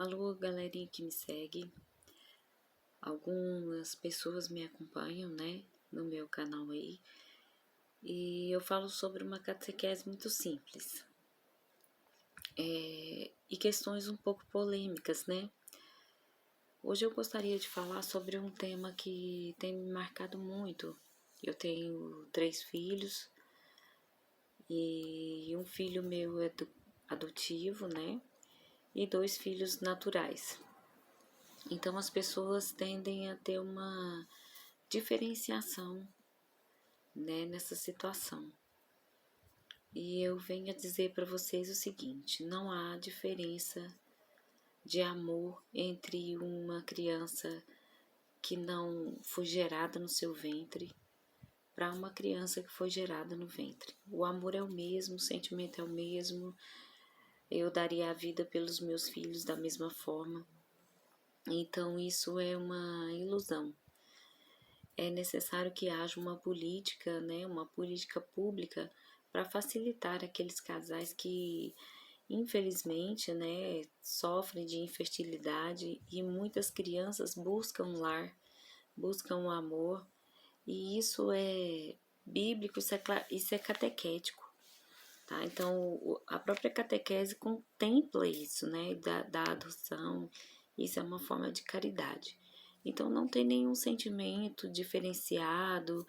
Alô, galerinha que me segue. Algumas pessoas me acompanham, né, no meu canal aí. E eu falo sobre uma catequese muito simples. E questões um pouco polêmicas, né? Hoje eu gostaria de falar sobre um tema que tem me marcado muito. Eu tenho 3 filhos e um filho meu é adotivo, né? E 2 filhos naturais. Então as pessoas tendem a ter uma diferenciação, né, nessa situação. E eu venho a dizer para vocês o seguinte: não há diferença de amor entre uma criança que não foi gerada no seu ventre para uma criança que foi gerada no ventre. O amor é o mesmo, o sentimento é o mesmo. Eu daria a vida pelos meus filhos da mesma forma. Então isso é uma ilusão. É necessário que haja uma política, né, uma política pública para facilitar aqueles casais que, infelizmente, né, sofrem de infertilidade e muitas crianças buscam um lar, buscam um amor, e isso é bíblico, isso é catequético, tá? Então, a própria catequese contempla isso, né, da adoção, isso é uma forma de caridade. Então não tem nenhum sentimento diferenciado,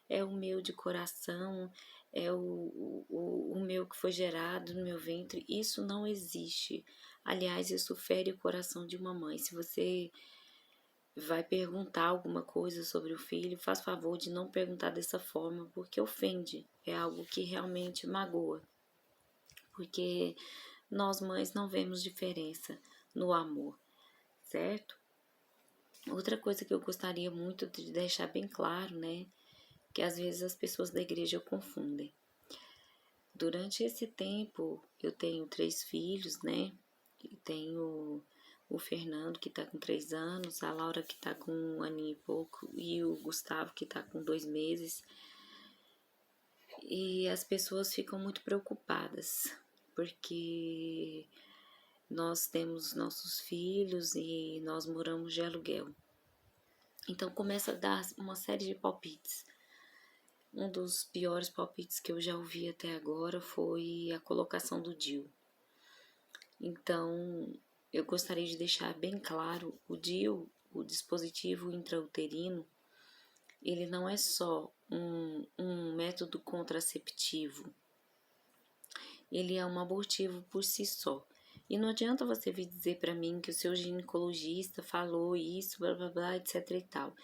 é o meu de coração, é o meu que foi gerado no meu ventre. Isso não existe. Aliás, isso fere o coração de uma mãe. Se você vai perguntar alguma coisa sobre o filho, faz favor de não perguntar dessa forma, porque ofende. É algo que realmente magoa. Porque nós mães não vemos diferença no amor, certo? Outra coisa que eu gostaria muito de deixar bem claro, né, que às vezes as pessoas da igreja confundem. Durante esse tempo, eu tenho 3 filhos, né, e tenho o Fernando, que tá com 3 anos, a Laura, que tá com 1 aninho e pouco, e o Gustavo, que tá com 2 meses. E as pessoas ficam muito preocupadas, porque nós temos nossos filhos e nós moramos de aluguel. Então começa a dar uma série de palpites. Um dos piores palpites que eu já ouvi até agora foi a colocação do DIU. Então eu gostaria de deixar bem claro, o DIU, o dispositivo intrauterino, ele não é só um método contraceptivo, ele é um abortivo por si só. E não adianta você vir dizer para mim que o seu ginecologista falou isso, blá blá blá, etc e tal.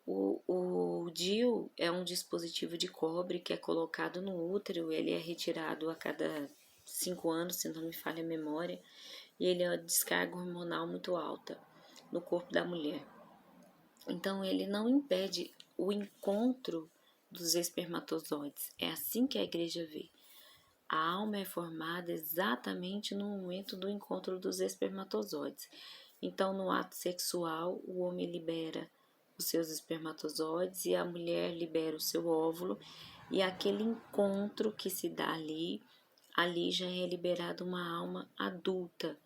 O DIU é um dispositivo de cobre que é colocado no útero, ele é retirado a cada 5 anos, se não me falha a memória, e ele é uma descarga hormonal muito alta no corpo da mulher. Então, ele não impede o encontro dos espermatozoides. É assim que a igreja vê. A alma é formada exatamente no momento do encontro dos espermatozoides. Então, no ato sexual, o homem libera os seus espermatozoides e a mulher libera o seu óvulo, e aquele encontro que se dá ali já é liberada uma alma adulta,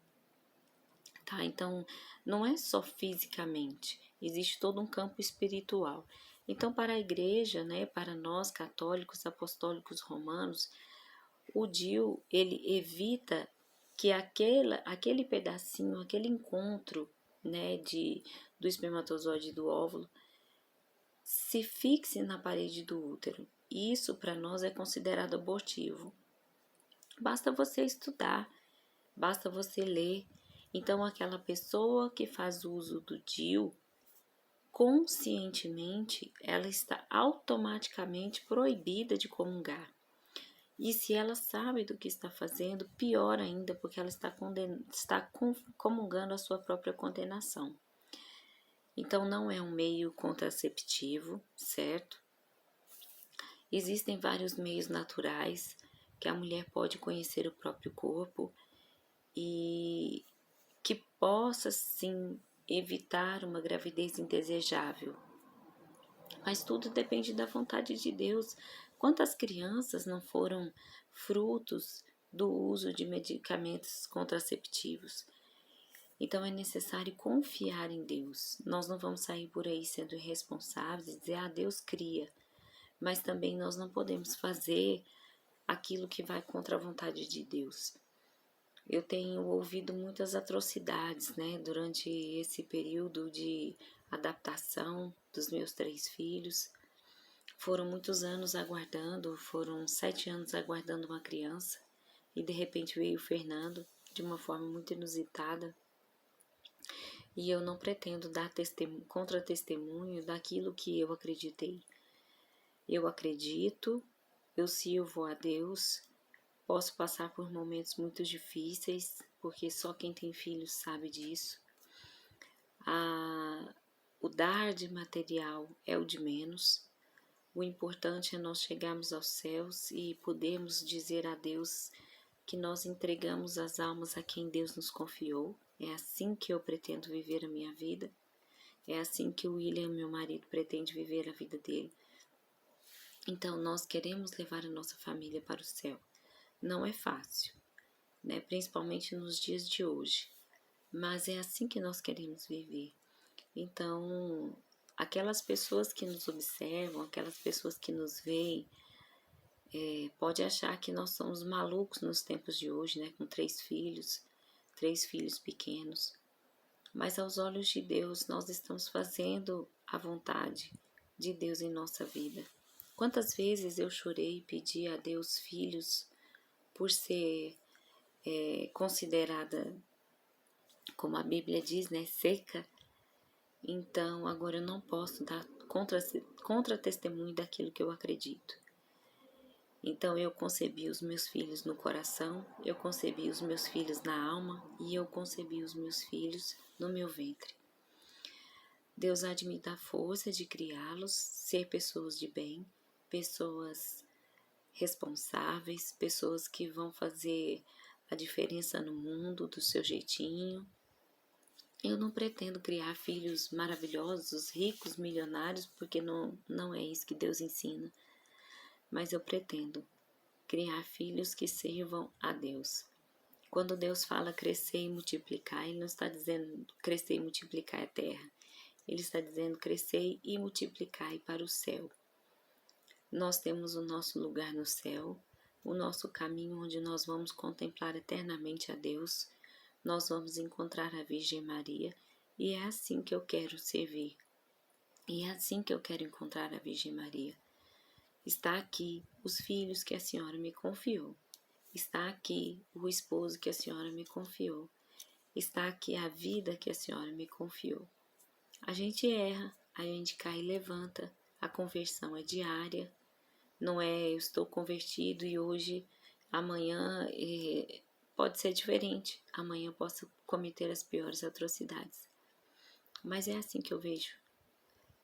tá? Então, não é só fisicamente, existe todo um campo espiritual. Então, para a igreja, né, para nós católicos apostólicos romanos, o DIU, ele evita que aquele pedacinho, aquele encontro, né, do espermatozoide e do óvulo se fixe na parede do útero. Isso para nós é considerado abortivo. Basta você estudar, basta você ler. Então, aquela pessoa que faz uso do DIU, conscientemente, ela está automaticamente proibida de comungar. E se ela sabe do que está fazendo, pior ainda, porque ela está comungando a sua própria condenação. Então, não é um meio contraceptivo, certo? Existem vários meios naturais que a mulher pode conhecer o próprio corpo e que possa, sim, evitar uma gravidez indesejável. Mas tudo depende da vontade de Deus. Quantas crianças não foram frutos do uso de medicamentos contraceptivos. Então é necessário confiar em Deus. Nós não vamos sair por aí sendo irresponsáveis e dizer, Deus cria. Mas também nós não podemos fazer aquilo que vai contra a vontade de Deus. Eu tenho ouvido muitas atrocidades, né, durante esse período de adaptação dos meus 3 filhos. Foram muitos anos aguardando, foram 7 anos aguardando uma criança e de repente veio o Fernando de uma forma muito inusitada. E eu não pretendo dar contra-testemunho daquilo que eu acreditei. Eu acredito, eu sirvo a Deus, posso passar por momentos muito difíceis, porque só quem tem filhos sabe disso. O dar de material é o de menos. O importante é nós chegarmos aos céus e podermos dizer a Deus que nós entregamos as almas a quem Deus nos confiou. É assim que eu pretendo viver a minha vida. É assim que o William, meu marido, pretende viver a vida dele. Então, nós queremos levar a nossa família para o céu. Não é fácil, né? Principalmente nos dias de hoje. Mas é assim que nós queremos viver. Então, aquelas pessoas que nos observam, aquelas pessoas que nos veem, pode achar que nós somos malucos nos tempos de hoje, né? Com 3 filhos pequenos. Mas aos olhos de Deus, nós estamos fazendo a vontade de Deus em nossa vida. Quantas vezes eu chorei e pedi a Deus filhos por ser considerada, como a Bíblia diz, né, seca. Então, agora eu não posso dar contra-testemunho daquilo que eu acredito. Então, eu concebi os meus filhos no coração, eu concebi os meus filhos na alma e eu concebi os meus filhos no meu ventre. Deus há de me dar força de criá-los, ser pessoas de bem, pessoas responsáveis, pessoas que vão fazer a diferença no mundo do seu jeitinho. Eu não pretendo criar filhos maravilhosos, ricos, milionários, porque não é isso que Deus ensina. Mas eu pretendo criar filhos que sirvam a Deus. Quando Deus fala crescer e multiplicar, Ele não está dizendo crescer e multiplicar a terra. Ele está dizendo crescer e multiplicar para o céu. Nós temos o nosso lugar no céu, o nosso caminho onde nós vamos contemplar eternamente a Deus. Nós vamos encontrar a Virgem Maria e é assim que eu quero servir. E é assim que eu quero encontrar a Virgem Maria. Está aqui os filhos que a senhora me confiou. Está aqui o esposo que a senhora me confiou. Está aqui a vida que a senhora me confiou. A gente erra, a gente cai e levanta. A conversão é diária. Não é eu estou convertido e hoje, amanhã pode ser diferente. Amanhã eu posso cometer as piores atrocidades. Mas é assim que eu vejo.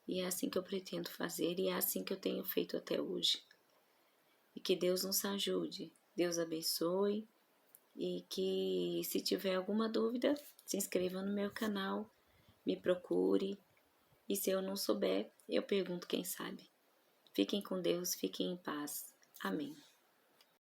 E é assim que eu pretendo fazer e é assim que eu tenho feito até hoje. E que Deus nos ajude, Deus abençoe e que se tiver alguma dúvida, se inscreva no meu canal, me procure e se eu não souber, eu pergunto quem sabe. Fiquem com Deus, fiquem em paz. Amém.